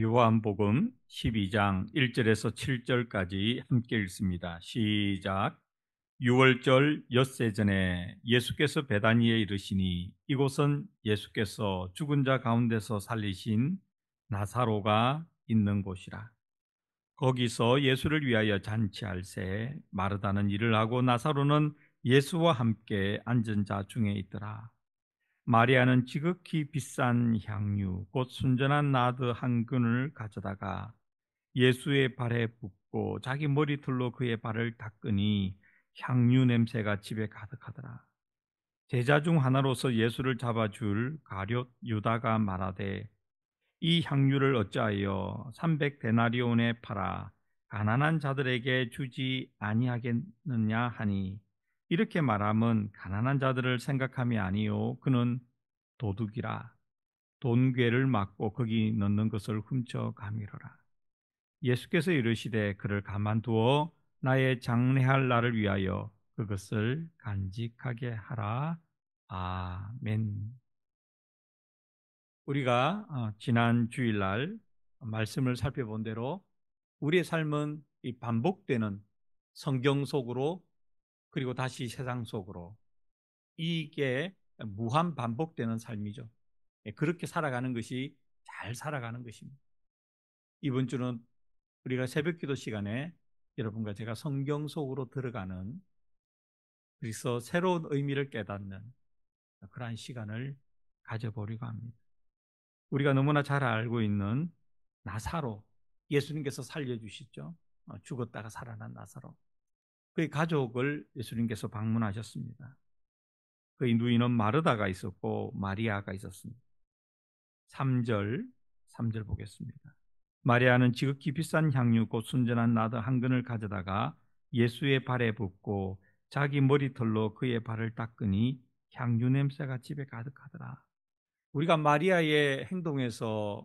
요한복음 12장 1절에서 7절까지 함께 읽습니다. 시작. 유월절 엿새 전에 예수께서 베다니에 이르시니 이곳은 예수께서 죽은 자 가운데서 살리신 나사로가 있는 곳이라. 거기서 예수를 위하여 잔치할새 마르다는 일을 하고 나사로는 예수와 함께 앉은 자 중에 있더라. 마리아는 지극히 비싼 향유 곧 순전한 나드 한 근을 가져다가 예수의 발에 붓고 자기 머리털로 그의 발을 닦으니 향유 냄새가 집에 가득하더라. 제자 중 하나로서 예수를 잡아줄 가룟 유다가 말하되 이 향유를 어찌하여 300데나리온에 팔아 가난한 자들에게 주지 아니하겠느냐 하니, 이렇게 말함은 가난한 자들을 생각함이 아니요 그는 도둑이라 돈괴를 막고 거기 넣는 것을 훔쳐 가미러라. 예수께서 이르시되 그를 가만두어 나의 장례할 날을 위하여 그것을 간직하게 하라. 아멘. 우리가 지난 주일날 말씀을 살펴본 대로 우리의 삶은 이 반복되는 성경 속으로 그리고 다시 세상 속으로, 이게 무한 반복되는 삶이죠. 그렇게 살아가는 것이 잘 살아가는 것입니다. 이번 주는 우리가 새벽기도 시간에 여러분과 제가 성경 속으로 들어가는, 그래서 새로운 의미를 깨닫는 그러한 시간을 가져보려고 합니다. 우리가 너무나 잘 알고 있는 나사로, 예수님께서 살려주시죠. 죽었다가 살아난 나사로. 그의 가족을 예수님께서 방문하셨습니다. 그의 누이는 마르다가 있었고 마리아가 있었습니다. 3절 보겠습니다. 마리아는 지극히 비싼 향유 곧 순전한 나드 한 근을 가져다가 예수의 발에 붓고 자기 머리털로 그의 발을 닦으니 향유 냄새가 집에 가득하더라. 우리가 마리아의 행동에서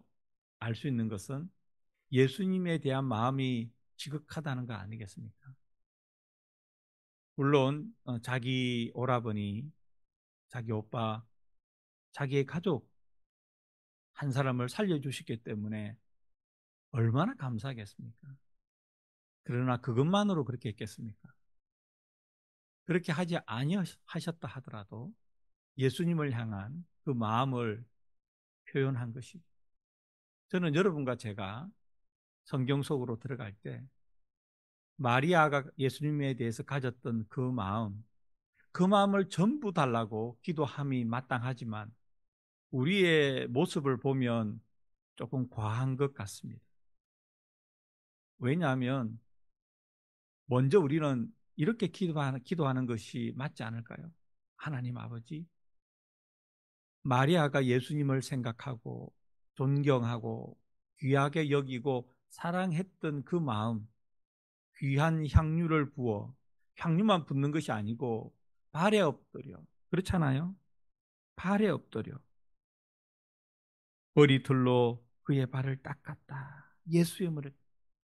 알 수 있는 것은 예수님에 대한 마음이 지극하다는 거 아니겠습니까? 물론 자기 오라버니, 자기 오빠, 자기의 가족 한 사람을 살려주셨기 때문에 얼마나 감사하겠습니까? 그러나 그것만으로 그렇게 했겠습니까? 그렇게 하지 아니하셨다 하더라도 예수님을 향한 그 마음을 표현한 것이죠. 저는 여러분과 제가 성경 속으로 들어갈 때 마리아가 예수님에 대해서 가졌던 그 마음을 전부 달라고 기도함이 마땅하지만 우리의 모습을 보면 조금 과한 것 같습니다. 왜냐하면 먼저 우리는 이렇게 기도하는 것이 맞지 않을까요? 하나님 아버지, 마리아가 예수님을 생각하고 존경하고 귀하게 여기고 사랑했던 그 마음, 귀한 향유를 부어, 향유만 붓는 것이 아니고 발에 엎드려, 그렇잖아요? 발에 엎드려 머리털로 그의 발을 닦았다. 예수의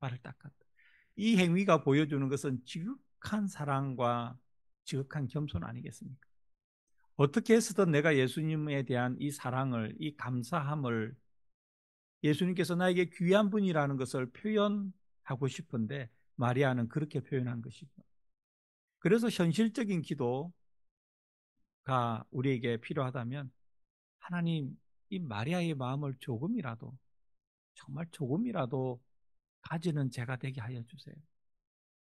발을 닦았다. 이 행위가 보여주는 것은 지극한 사랑과 지극한 겸손 아니겠습니까? 어떻게 해서든 내가 예수님에 대한 이 사랑을, 이 감사함을, 예수님께서 나에게 귀한 분이라는 것을 표현하고 싶은데 마리아는 그렇게 표현한 것이죠. 그래서 현실적인 기도가 우리에게 필요하다면, 하나님, 이 마리아의 마음을 조금이라도, 정말 조금이라도 가지는 제가 되게 하여 주세요.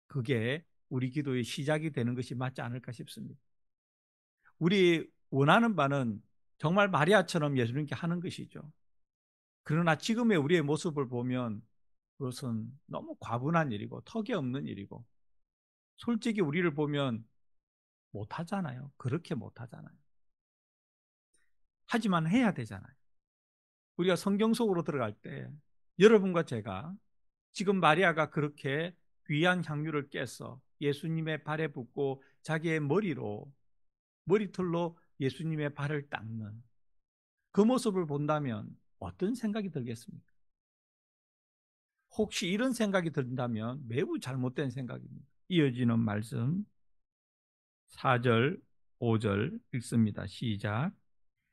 그게 우리 기도의 시작이 되는 것이 맞지 않을까 싶습니다. 우리 원하는 바는 정말 마리아처럼 예수님께 하는 것이죠. 그러나 지금의 우리의 모습을 보면 그것은 너무 과분한 일이고 턱이 없는 일이고, 솔직히 우리를 보면 못하잖아요. 그렇게 못하잖아요. 하지만 해야 되잖아요. 우리가 성경 속으로 들어갈 때 여러분과 제가 지금 마리아가 그렇게 귀한 향유를 깨서 예수님의 발에 붓고 자기의 머리털로 예수님의 발을 닦는 그 모습을 본다면 어떤 생각이 들겠습니까? 혹시 이런 생각이 든다면 매우 잘못된 생각입니다. 이어지는 말씀 4절, 5절 읽습니다. 시작.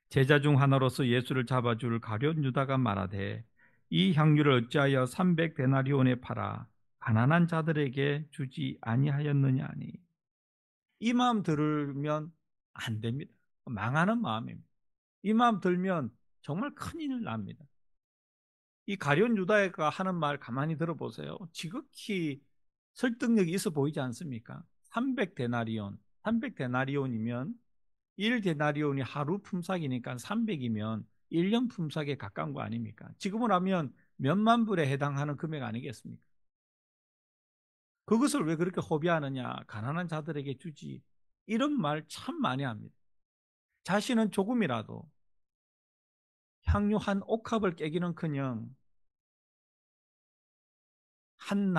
제자 중 하나로서 예수를 잡아줄 가룟 유다가 말하되 이 향유를 어찌하여 300데나리온에 팔아 가난한 자들에게 주지 아니하였느냐니. 이 마음 들으면 안 됩니다. 망하는 마음입니다. 이 마음 들면 정말 큰일 납니다. 이 가룟 유다가 하는 말 가만히 들어보세요. 지극히 설득력이 있어 보이지 않습니까? 300데나리온, 300데나리온이면 1데나리온이 하루 품삯이니까 300이면 1년 품삯에 가까운 거 아닙니까? 지금은 하면 몇만 불에 해당하는 금액 아니겠습니까? 그것을 왜 그렇게 허비하느냐? 가난한 자들에게 주지. 이런 말 참 많이 합니다. 자신은 조금이라도 향유 한 옥합을 깨기는커녕 한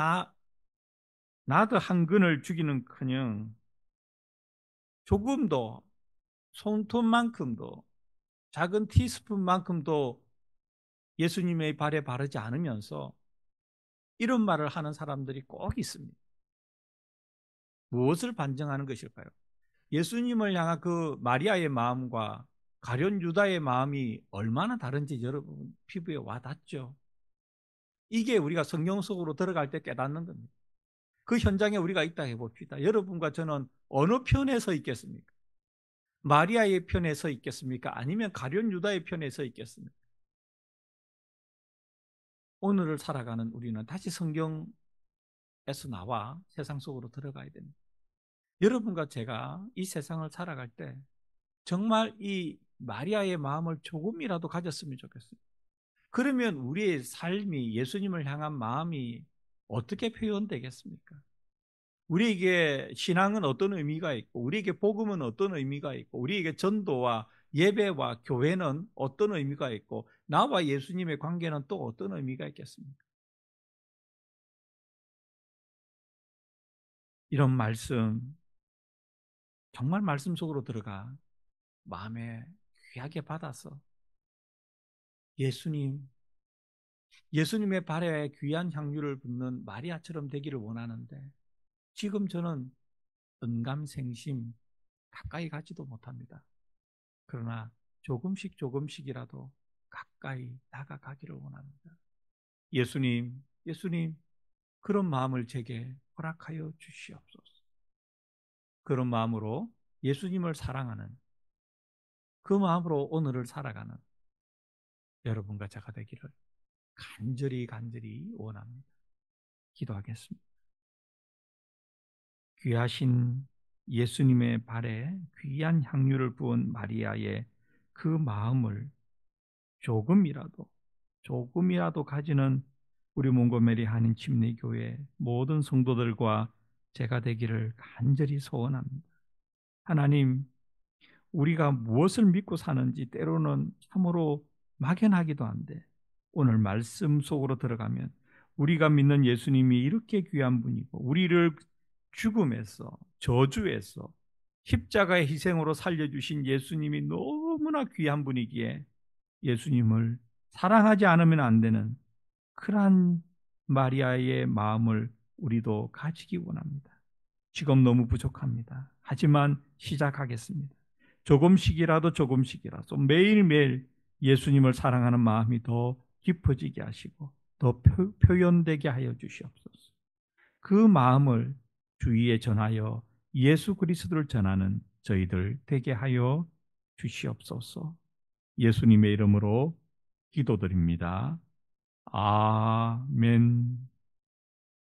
나드 한 근을 주기는커녕 조금도 손톱만큼도 작은 티스푼만큼도 예수님의 발에 바르지 않으면서 이런 말을 하는 사람들이 꼭 있습니다. 무엇을 반증하는 것일까요? 예수님을 향한 그 마리아의 마음과 가룟 유다의 마음이 얼마나 다른지 여러분 피부에 와 닿죠. 이게 우리가 성경 속으로 들어갈 때 깨닫는 겁니다. 그 현장에 우리가 있다 해봅시다. 여러분과 저는 어느 편에 서 있겠습니까? 마리아의 편에 서 있겠습니까? 아니면 가룟 유다의 편에 서 있겠습니까? 오늘을 살아가는 우리는 다시 성경에서 나와 세상 속으로 들어가야 됩니다. 여러분과 제가 이 세상을 살아갈 때 정말 이 마리아의 마음을 조금이라도 가졌으면 좋겠어요. 그러면 우리의 삶이 예수님을 향한 마음이 어떻게 표현되겠습니까? 우리에게 신앙은 어떤 의미가 있고, 우리에게 복음은 어떤 의미가 있고, 우리에게 전도와 예배와 교회는 어떤 의미가 있고, 나와 예수님의 관계는 또 어떤 의미가 있겠습니까? 이런 말씀, 정말 말씀 속으로 들어가 마음에 귀하게 받아서 예수님, 예수님의 발에 귀한 향유를 붓는 마리아처럼 되기를 원하는데 지금 저는 언감생심 가까이 가지도 못합니다. 그러나 조금씩 조금씩이라도 가까이 다가가기를 원합니다. 예수님, 예수님, 그런 마음을 제게 허락하여 주시옵소서. 그런 마음으로 예수님을 사랑하는 그 마음으로 오늘을 살아가는 여러분과 제가 되기를 간절히 원합니다. 기도하겠습니다. 귀하신 예수님의 발에 귀한 향유를 부은 마리아의 그 마음을 조금이라도 가지는 우리 몽고메리 한인 침례교회 모든 성도들과 제가 되기를 간절히 소원합니다. 하나님, 우리가 무엇을 믿고 사는지 때로는 참으로 막연하기도 한데 오늘 말씀 속으로 들어가면 우리가 믿는 예수님이 이렇게 귀한 분이고 우리를 죽음에서 저주에서 십자가의 희생으로 살려주신 예수님이 너무나 귀한 분이기에 예수님을 사랑하지 않으면 안 되는 그러한 마리아의 마음을 우리도 가지기 원합니다. 지금 너무 부족합니다. 하지만 시작하겠습니다. 조금씩이라도 매일매일 예수님을 사랑하는 마음이 더 깊어지게 하시고 더 표현되게 하여 주시옵소서. 그 마음을 주위에 전하여 예수 그리스도를 전하는 저희들 되게 하여 주시옵소서. 예수님의 이름으로 기도드립니다. 아멘.